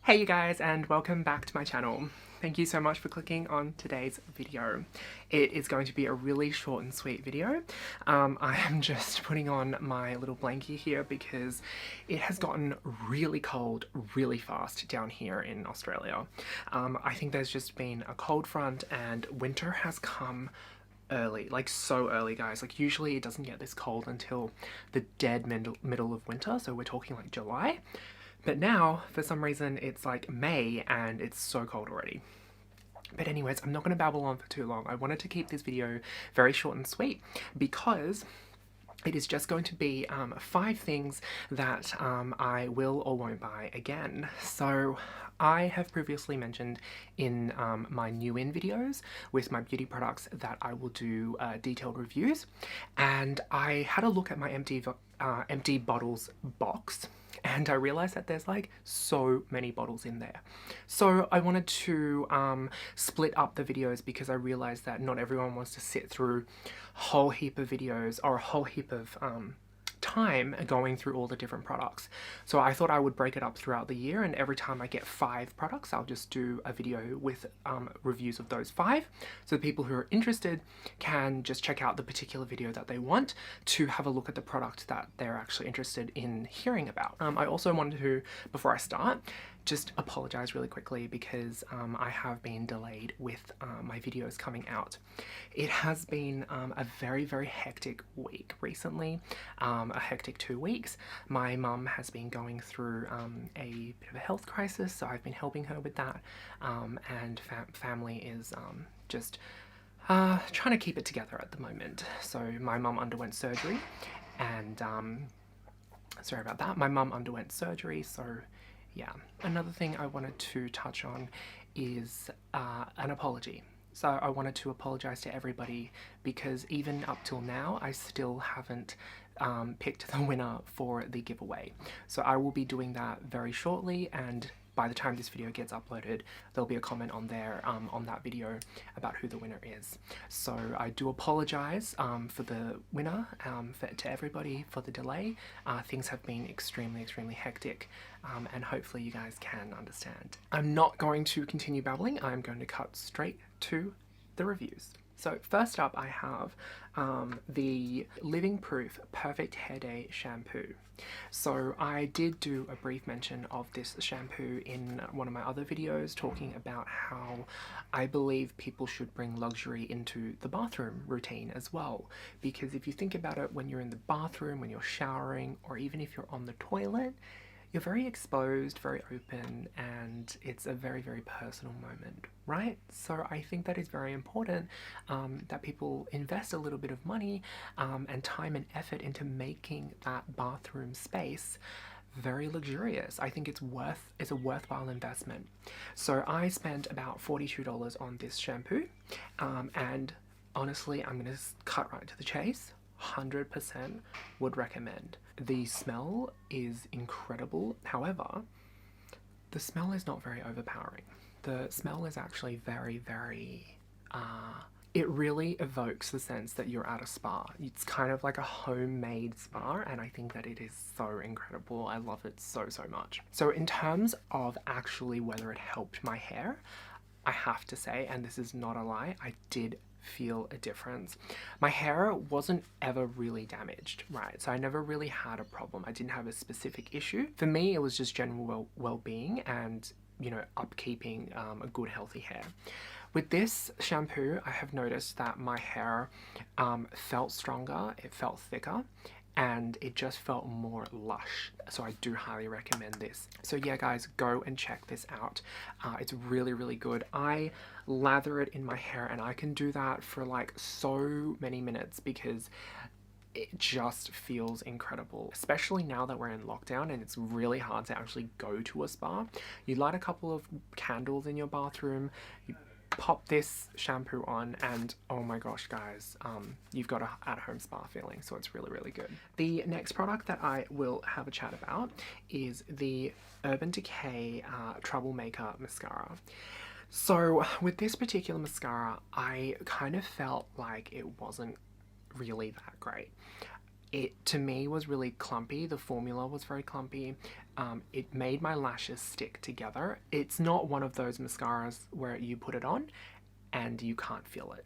Hey you guys, and welcome back to my channel. Thank you so much for clicking on today's video. It is going to be a really short and sweet video. I am just putting on my little blankie here because it has gotten really cold really fast down here in Australia. I think there's just been a cold front and winter has come early, like so early, guys. Like usually it doesn't get this cold until the dead middle of winter, so we're talking like July. But now, for some reason, it's like May and it's so cold already. But anyways, I'm not going to babble on for too long. I wanted to keep this video very short and sweet because it is just going to be 5 things that I will or won't buy again. So I have previously mentioned in my new in videos with my beauty products that I will do detailed reviews, and I had a look at my empty bottles box and I realized that there's like so many bottles in there. So I wanted to split up the videos because I realized that not everyone wants to sit through a whole heap of videos or a whole heap of time going through all the different products. So I thought I would break it up throughout the year, and every time I get 5 products I'll just do a video with reviews of those 5, so the people who are interested can just check out the particular video that they want to have a look at the product that they're actually interested in hearing about. I also wanted to, before I start, just apologize really quickly because I have been delayed with my videos coming out. It has been a very, very hectic week recently, a hectic 2 weeks. My mum has been going through a bit of a health crisis, so I've been helping her with that, and family is just trying to keep it together at the moment. So my mum underwent surgery, and sorry about that, my mum underwent surgery, so yeah. Another thing I wanted to touch on is an apology. So I wanted to apologize to everybody because even up till now I still haven't picked the winner for the giveaway. So I will be doing that very shortly, and by the time this video gets uploaded there'll be a comment on there on that video about who the winner is. So I do apologize for the winner, to everybody for the delay. Things have been extremely hectic, and hopefully you guys can understand. I'm not going to continue babbling, I'm going to cut straight to the reviews. So first up I have the Living Proof Perfect Hair Day Shampoo. So I did do a brief mention of this shampoo in one of my other videos talking about how I believe people should bring luxury into the bathroom routine as well. Because if you think about it, when you're in the bathroom, when you're showering, or even if you're on the toilet, you're very exposed, very open, and it's a very, very personal moment, right? So I think that is very important that people invest a little bit of money and time and effort into making that bathroom space very luxurious. I think it's a worthwhile investment. So I spent about $42 on this shampoo, and honestly, I'm gonna cut right to the chase. 100% would recommend. The smell is incredible. However, the smell is not very overpowering. The smell is actually very, very, it really evokes the sense that you're at a spa. It's kind of like a homemade spa, and I think that it is so incredible. I love it so much. So in terms of actually whether it helped my hair, I have to say, and this is not a lie, I did feel a difference. My hair wasn't ever really damaged, right? So I never really had a problem. I didn't have a specific issue. For me, it was just general well-being and, you know, upkeeping a good healthy hair. With this shampoo, I have noticed that my hair felt stronger, it felt thicker, and it just felt more lush. So I do highly recommend this. So yeah guys, go and check this out. It's really good. I lather it in my hair and I can do that for like so many minutes because it just feels incredible, especially now that we're in lockdown and it's really hard to actually go to a spa. You light a couple of candles in your bathroom, you pop this shampoo on, and oh my gosh guys, you've got a at-home spa feeling, so it's really good. The next product that I will have a chat about is the Urban Decay Troublemaker Mascara. So with this particular mascara, I kind of felt like it wasn't really that great. it, to me, was really clumpy. The formula was very clumpy. It made my lashes stick together. It's not one of those mascaras where you put it on and you can't feel it.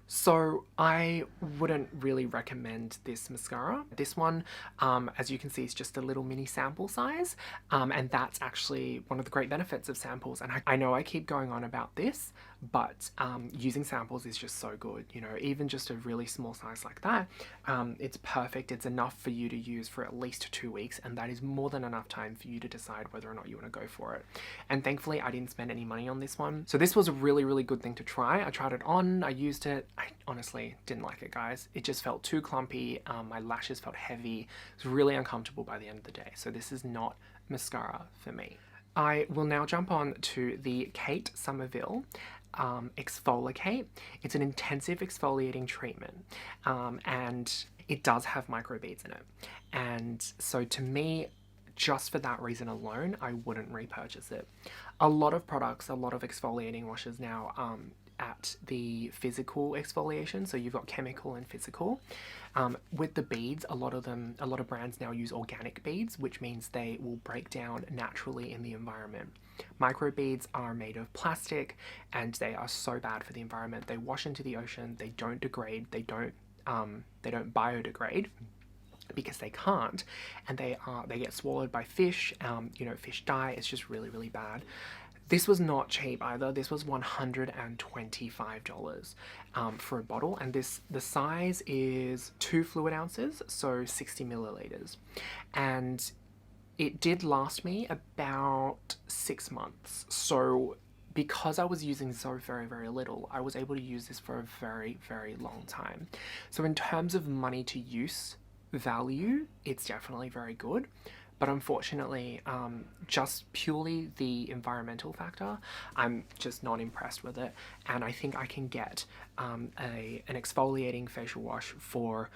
So I wouldn't really recommend this mascara. This one, as you can see, is just a little mini sample size, and that's actually one of the great benefits of samples. And I know I keep going on about this, but using samples is just so good. You know, even just a really small size like that, it's perfect. It's enough for you to use for at least 2 weeks, and that is more than enough time for you to decide whether or not you want to go for it. And thankfully, I didn't spend any money on this one. So this was a really, really good thing to try. I tried it on, I used it. I honestly didn't like it, guys. It just felt too clumpy. My lashes felt heavy. It was really uncomfortable by the end of the day. So this is not mascara for me. I will now jump on to the Kate Somerville Exfoliate. It's an intensive exfoliating treatment, and it does have microbeads in it. And so to me, just for that reason alone, I wouldn't repurchase it. A lot of products, a lot of exfoliating washes now at the physical exfoliation, so you've got chemical and physical. With the beads, a lot of brands now use organic beads, which means they will break down naturally in the environment. Microbeads are made of plastic and they are so bad for the environment. They wash into the ocean, they don't degrade, they don't biodegrade, because they can't, and they get swallowed by fish. You know, fish die. It's just really, really bad. This was not cheap either. This was $125 for a bottle, and the size is 2 fluid ounces, so 60 milliliters, and it did last me about 6 months. So because I was using so very, very little, I was able to use this for a very, very long time. So in terms of money to use value, it's definitely very good. But unfortunately, just purely the environmental factor, I'm just not impressed with it. And I think I can get an exfoliating facial wash for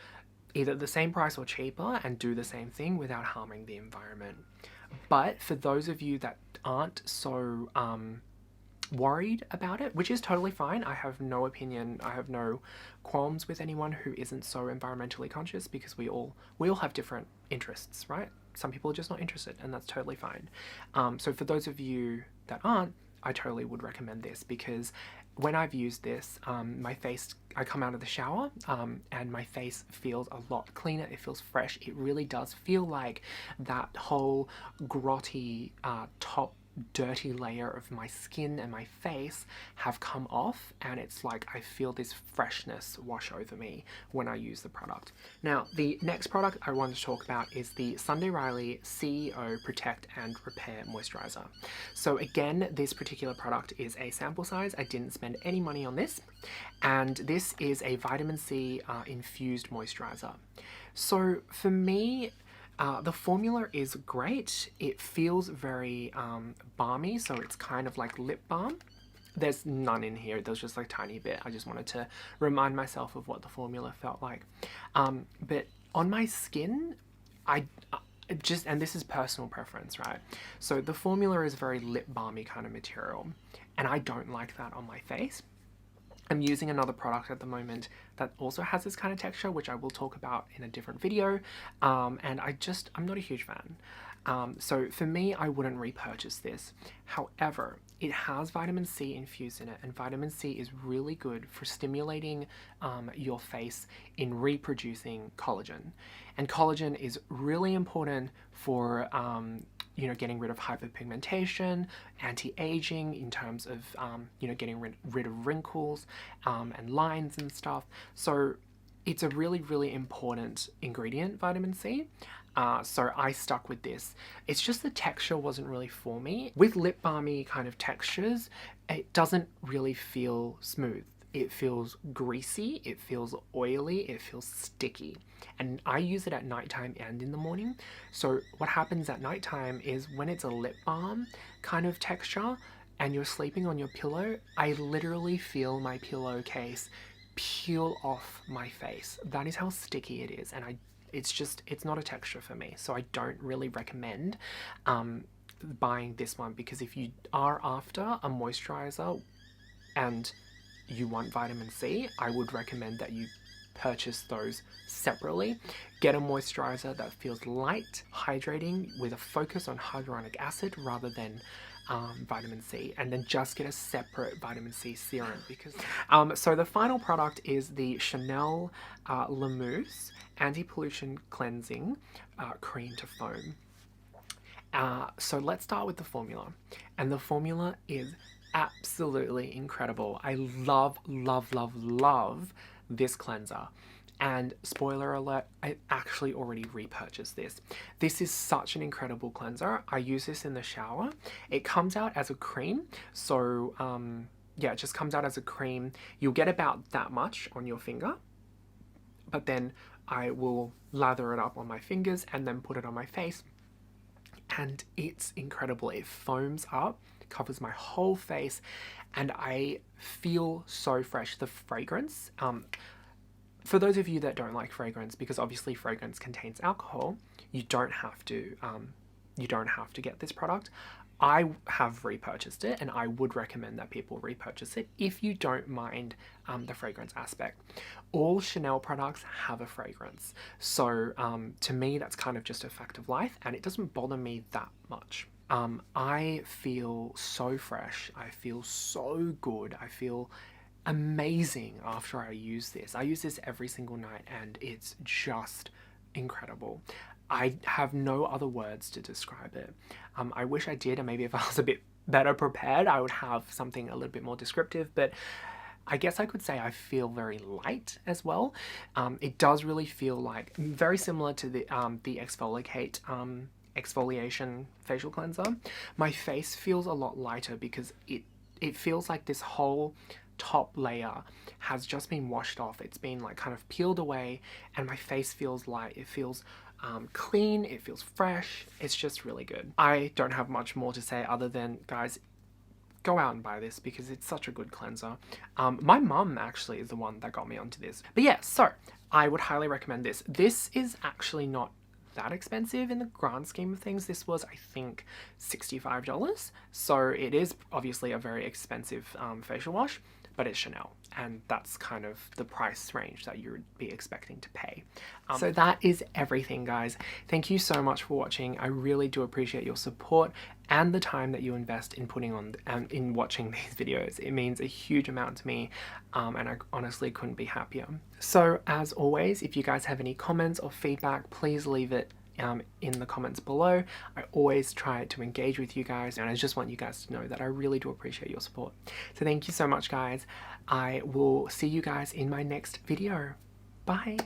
either the same price or cheaper and do the same thing without harming the environment. But for those of you that aren't so worried about it, which is totally fine. I have no opinion, I have no qualms with anyone who isn't so environmentally conscious, because we all have different interests, right? Some people are just not interested, and that's totally fine. So for those of you that aren't, I totally would recommend this, because when I've used this, my face, I come out of the shower and my face feels a lot cleaner. It feels fresh. It really does feel like that whole grotty top dirty layer of my skin and my face have come off, and it's like I feel this freshness wash over me when I use the product. Now, the next product I want to talk about is the Sunday Riley CEO Protect and Repair Moisturizer. So again, this particular product is a sample size. I didn't spend any money on this, and this is a vitamin C infused moisturizer. So for me, the formula is great. It feels very balmy, so it's kind of like lip balm. There's none in here, there's just like a tiny bit. I just wanted to remind myself of what the formula felt like. But on my skin, and this is personal preference, right? So the formula is very lip balmy kind of material, and I don't like that on my face. I'm using another product at the moment that also has this kind of texture, which I will talk about in a different video, and I'm not a huge fan. So for me, I wouldn't repurchase this. However, it has vitamin C infused in it, and vitamin C is really good for stimulating your face in reproducing collagen. And collagen is really important for you know, getting rid of hyperpigmentation, anti-aging, in terms of you know, getting rid of wrinkles and lines and stuff. So it's a really, really important ingredient, vitamin C. So I stuck with this. It's just the texture wasn't really for me. With lip balmy kind of textures, it doesn't really feel smooth. It feels greasy, it feels oily, it feels sticky. And I use it at nighttime and in the morning. So what happens at nighttime is when it's a lip balm kind of texture and you're sleeping on your pillow, I literally feel my pillowcase peel off my face. That is how sticky it is, and it's not a texture for me. So I don't really recommend buying this one, because if you are after a moisturizer and you want vitamin C, I would recommend that you purchase those separately. Get a moisturizer that feels light, hydrating, with a focus on hyaluronic acid rather than vitamin C, and then just get a separate vitamin C serum because so the final product is the Chanel La Mousse Anti-Pollution Cleansing Cream to Foam. So let's start with the formula, and the formula is absolutely incredible. I love, love, love, love this cleanser. And spoiler alert, I actually already repurchased this. This is such an incredible cleanser. I use this in the shower. It comes out as a cream. So yeah, it just comes out as a cream. You'll get about that much on your finger, but then I will lather it up on my fingers and then put it on my face. And it's incredible. It foams up, covers my whole face, and I feel so fresh. The fragrance, for those of you that don't like fragrance, because obviously fragrance contains alcohol, you don't have to get this product. I have repurchased it, and I would recommend that people repurchase it if you don't mind the fragrance aspect. All Chanel products have a fragrance, so to me that's kind of just a fact of life, and it doesn't bother me that much. I feel so fresh, I feel so good, I feel amazing after I use this. I use this every single night and it's just incredible. I have no other words to describe it. I wish I did, and maybe if I was a bit better prepared I would have something a little bit more descriptive, but I guess I could say I feel very light as well. It does really feel like, very similar to the Exfoliate exfoliation facial cleanser. My face feels a lot lighter because it feels like this whole top layer has just been washed off. It's been like kind of peeled away, and my face feels light. It feels clean, it feels fresh. It's just really good. I don't have much more to say other than, guys, go out and buy this because it's such a good cleanser. My mum actually is the one that got me onto this. But yeah, so I would highly recommend this. This is actually not that expensive in the grand scheme of things. This was, I think, $65. So it is obviously a very expensive facial wash, but it's Chanel, and that's kind of the price range that you would be expecting to pay. So that is everything, guys. Thank you so much for watching. I really do appreciate your support and the time that you invest in putting on in watching these videos. It means a huge amount to me, and I honestly couldn't be happier. So as always, if you guys have any comments or feedback, please leave it in the comments below. I always try to engage with you guys, and I just want you guys to know that I really do appreciate your support. So thank you so much, guys. I will see you guys in my next video. Bye.